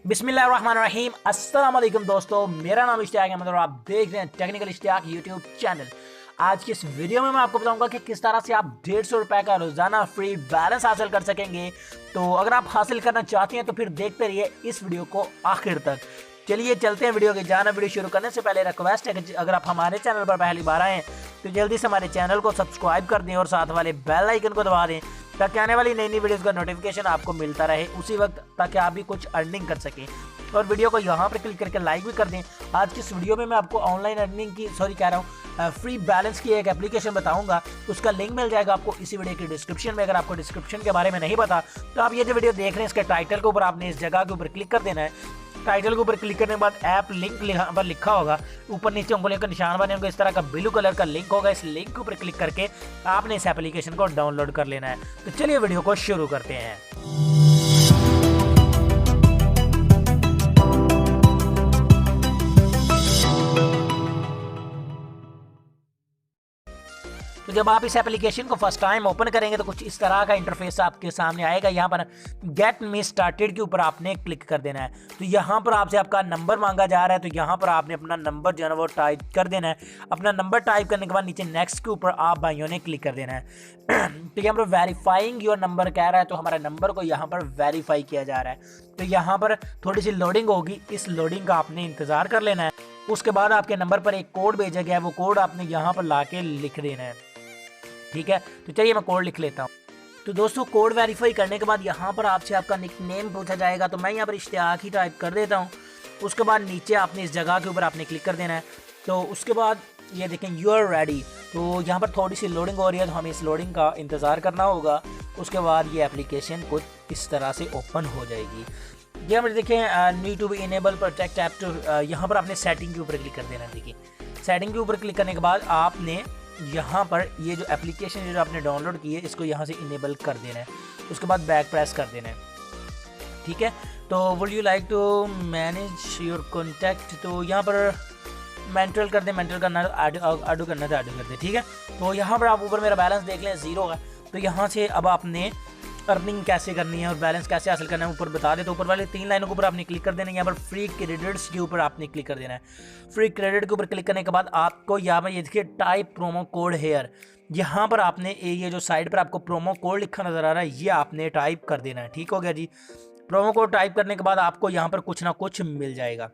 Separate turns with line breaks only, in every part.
बिस्मिल्लाहिर्रहमानिर्रहीम। अस्सलाम वालेकुम दोस्तों, मेरा नाम इश्तियाक अहमद और आप देख रहे हैं टेक्निकल इश्तियाक यूट्यूब चैनल। आज की इस वीडियो में मैं आपको बताऊंगा कि किस तरह से आप 150 रुपए का रोजाना फ्री बैलेंस हासिल कर सकेंगे। तो अगर आप हासिल करना चाहते हैं तो फिर देखते रहिए इस वीडियो को आखिर तक। चलिए चलते हैं वीडियो के जाना। वीडियो शुरू करने से पहले रिक्वेस्ट है कि अगर आप हमारे चैनल पर पहली बार आए तो जल्दी से हमारे चैनल को सब्सक्राइब कर दें और साथ वाले बेल आइकन को दबा दें ताकि आने वाली नई नई वीडियोस का नोटिफिकेशन आपको मिलता रहे उसी वक्त, ताकि आप भी कुछ अर्निंग कर सकें। और वीडियो को यहाँ पर क्लिक करके लाइक भी कर दें। आज की इस वीडियो में मैं आपको ऑनलाइन अर्निंग की फ्री बैलेंस की एक एप्लीकेशन बताऊंगा। उसका लिंक मिल जाएगा आपको इसी वीडियो की डिस्क्रिप्शन में। अगर आपको डिस्क्रिप्शन के बारे में नहीं पता तो आप ये जो वीडियो देख रहे हैं इसके टाइटल के ऊपर आपने इस जगह के ऊपर क्लिक कर देना है। टाइटल के ऊपर क्लिक करने के बाद ऐप लिंक पर लिखा होगा, ऊपर नीचे उंगलियों का निशान बने होंगे, इस तरह का ब्लू कलर का लिंक होगा। इस लिंक के ऊपर क्लिक करके आपने इस एप्लीकेशन को डाउनलोड कर लेना है। तो चलिए वीडियो को शुरू करते हैं। तो जब आप इस एप्लीकेशन को फर्स्ट टाइम ओपन करेंगे तो कुछ इस तरह का इंटरफेस आपके सामने आएगा। यहाँ पर गेट मी स्टार्टेड के ऊपर आपने क्लिक कर देना है। तो यहाँ पर आपसे आपका नंबर मांगा जा रहा है, तो यहाँ पर आपने अपना नंबर जो है वो टाइप कर देना है। अपना नंबर टाइप करने के बाद नीचे नेक्स्ट के ऊपर आप भाइयों ने क्लिक कर देना है। तो यहाँ पर वेरीफाइंग योर नंबर कह रहा है, तो हमारे नंबर को यहाँ पर वेरीफाई किया जा रहा है। तो यहाँ पर थोड़ी सी लोडिंग होगी, इस लोडिंग का आपने इंतजार कर लेना है। उसके बाद आपके नंबर पर एक कोड भेजा गया है, वो कोड आपने यहाँ पर ला के लिख देना है। ठीक है, तो चलिए मैं कोड लिख लेता हूँ। तो दोस्तों कोड वेरीफाई करने के बाद यहाँ पर आपसे आपका निक नेम पूछा जाएगा, तो मैं यहाँ पर इश्तियाक ही टाइप कर देता हूँ। उसके बाद नीचे आपने इस जगह के ऊपर आपने क्लिक कर देना है। तो उसके बाद ये देखें यू आर रेडी। तो यहाँ पर थोड़ी सी लोडिंग हो रही है, तो हमें इस लोडिंग का इंतज़ार करना होगा। उसके बाद ये एप्लीकेशन कुछ इस तरह से ओपन हो जाएगी। यहाँ पर देखें need to be enable protect app, तो यहाँ पर आपने सेटिंग के ऊपर क्लिक कर देना है। देखिए सेटिंग के ऊपर क्लिक करने के बाद आपने यहाँ पर ये जो एप्लीकेशन जो आपने डाउनलोड की है इसको यहाँ से इनेबल कर देना है। उसके बाद बैक प्रेस कर देना है। ठीक है, तो would you like to manage your contact, तो यहाँ पर मेंटल कर दे, मेंटल करना आडू करना तो आडू कर दे। ठीक है, तो यहाँ पर आप ऊपर मेरा बैलेंस देख लें 0 है। तो यहाँ से अब आपने अर्निंग कैसे करनी है और बैलेंस कैसे हासिल करना है ऊपर बता दे। तो ऊपर वाले 3 लाइनों के ऊपर आपने क्लिक कर देना है। यहाँ पर फ्री क्रेडिट्स के ऊपर आपने क्लिक कर देना है। फ्री क्रेडिट के ऊपर क्लिक करने के बाद आपको यहाँ पर ये देखिए टाइप प्रोमो कोड हेयर, यहाँ पर आपने ये जो साइड पर आपको प्रोमो कोड लिखा नजर आ रहा है ये आपने टाइप कर देना है। ठीक हो गया जी। प्रोमो कोड टाइप करने के बाद आपको यहाँ पर कुछ ना कुछ मिल जाएगा।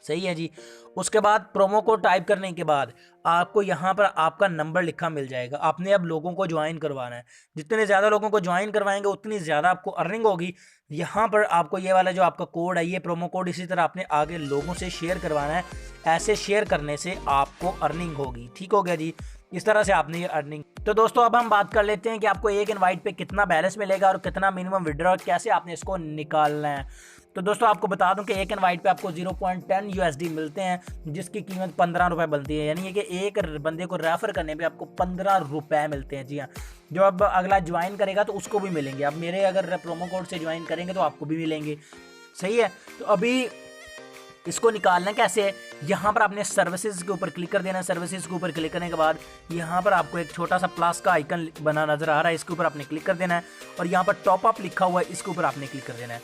सही है जी। उसके बाद प्रोमो कोड टाइप करने के बाद आपको यहाँ पर आपका नंबर लिखा मिल जाएगा। आपने अब लोगों को ज्वाइन करवाना है। जितने ज़्यादा लोगों को ज्वाइन करवाएंगे उतनी ज़्यादा आपको अर्निंग होगी। यहाँ पर आपको ये वाला जो आपका कोड है ये प्रोमो कोड इसी तरह आपने आगे लोगों से शेयर करवाना है। ऐसे शेयर करने से आपको अर्निंग होगी। ठीक हो गया जी। इस तरह से आपने ये अर्निंग। तो दोस्तों अब हम बात कर लेते हैं कि आपको एक इनवाइट पे कितना बैलेंस मिलेगा और कितना मिनिमम विड्रॉ, कैसे आपने इसको निकालना है। तो दोस्तों आपको बता दूं कि एक इनवाइट पे आपको 0.10 USD मिलते हैं, जिसकी कीमत 15 रुपये बनती है। यानी कि एक बंदे को रेफर करने पे आपको 15 रुपये मिलते हैं। जी हाँ, जो अब अगला ज्वाइन करेगा तो उसको भी मिलेंगे। अब मेरे अगर प्रोमो कोड से ज्वाइन करेंगे तो आपको भी मिलेंगे। सही है, तो अभी इसको निकालना कैसे है, यहाँ पर आपने सर्विसेज के ऊपर क्लिक कर देना है। सर्विसेज के ऊपर क्लिक करने के बाद यहाँ पर आपको एक छोटा सा प्लस का आइकन बना नजर आ रहा है, इसके ऊपर आपने क्लिक कर देना है। और यहाँ पर टॉप अप लिखा हुआ है, इसके ऊपर आपने क्लिक कर देना है।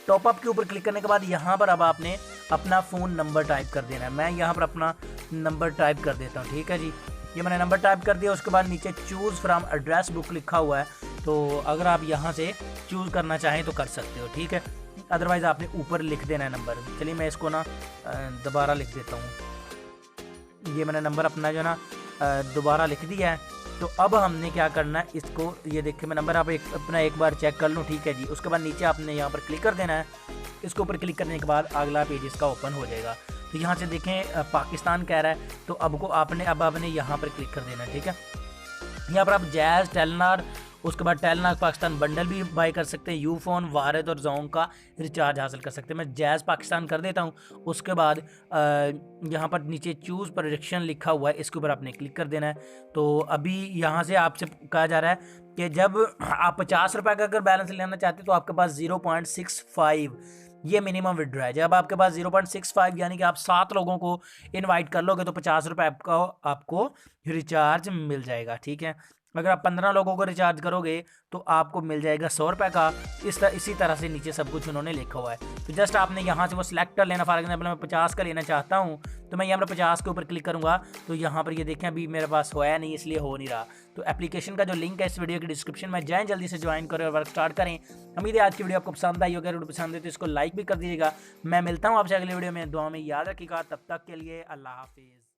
टॉप अप के ऊपर क्लिक करने के बाद यहाँ पर अब आपने अपना फ़ोन नंबर टाइप कर देना है। मैं यहाँ पर अपना नंबर टाइप कर देता हूँ। ठीक है जी, ये मैंने नंबर टाइप कर दिया। उसके बाद नीचे चूज़ फ्रॉम एड्रेस बुक लिखा हुआ है, तो अगर आप यहाँ से चूज़ करना चाहें तो कर सकते हो। ठीक है, अदरवाइज़ आपने ऊपर लिख देना है नंबर। चलिए मैं इसको ना दोबारा लिख देता हूँ। ये मैंने नंबर अपना जो ना दोबारा लिख दिया है। तो अब हमने क्या करना है, इसको ये देखिए मैं नंबर आप अपना एक बार चेक कर लूँ। ठीक है जी। उसके बाद नीचे आपने यहाँ पर क्लिक कर देना है। इसके ऊपर क्लिक करने के बाद अगला पेज इसका ओपन हो जाएगा। तो यहाँ से देखें पाकिस्तान कह रहा है, तो अब आपने यहाँ पर क्लिक कर देना है। ठीक है, यहाँ पर आप जैज़, टेलनार, उसके बाद टेलनार पाकिस्तान बंडल भी बाय कर सकते हैं। यूफोन, वारद और जोंग का रिचार्ज हासिल कर सकते हैं। मैं जैज़ पाकिस्तान कर देता हूँ। उसके बाद यहाँ पर नीचे चूज़ प्रोजेक्शन लिखा हुआ है, इसके ऊपर आपने क्लिक कर देना है। तो अभी यहाँ से आपसे कहा जा रहा है कि जब आप 50 रुपये का अगर बैलेंस लेना चाहते हैं तो आपके पास 0.65 ये मिनिमम विड्रॉ है। जब आपके पास 0.65 यानी कि आप 7 लोगों को इनवाइट कर लोगे तो 50 रुपये आपको रिचार्ज मिल जाएगा। ठीक है, अगर आप 15 लोगों को रिचार्ज करोगे तो आपको मिल जाएगा 100 रुपये का। इसी तरह से नीचे सब कुछ उन्होंने लिखा हुआ है। तो जस्ट आपने यहाँ से वो सिलेक्ट कर लेना। फॉर एग्जाम्पल मैं 50 का लेना चाहता हूँ, तो मैं यहाँ पर 50 के ऊपर क्लिक करूँगा। तो यहाँ पर ये देखें अभी मेरे पास हुआ नहीं, इसलिए हो नहीं रहा। तो एप्लीकेशन का जो लिंक है इस वीडियो की डिस्क्रिप्शन में, जाएँ जल्दी से ज्वाइन करें और वर्क स्टार्ट करें। उम्मीद है आज की वीडियो आपको पसंद आई होगी। अगर पसंद है तो इसको लाइक भी कर दीजिएगा। मैं मिलता हूँ आपसे अगले वीडियो में। दुआ में याद रखिएगा। तब तक के लिए अल्लाह हाफिज़।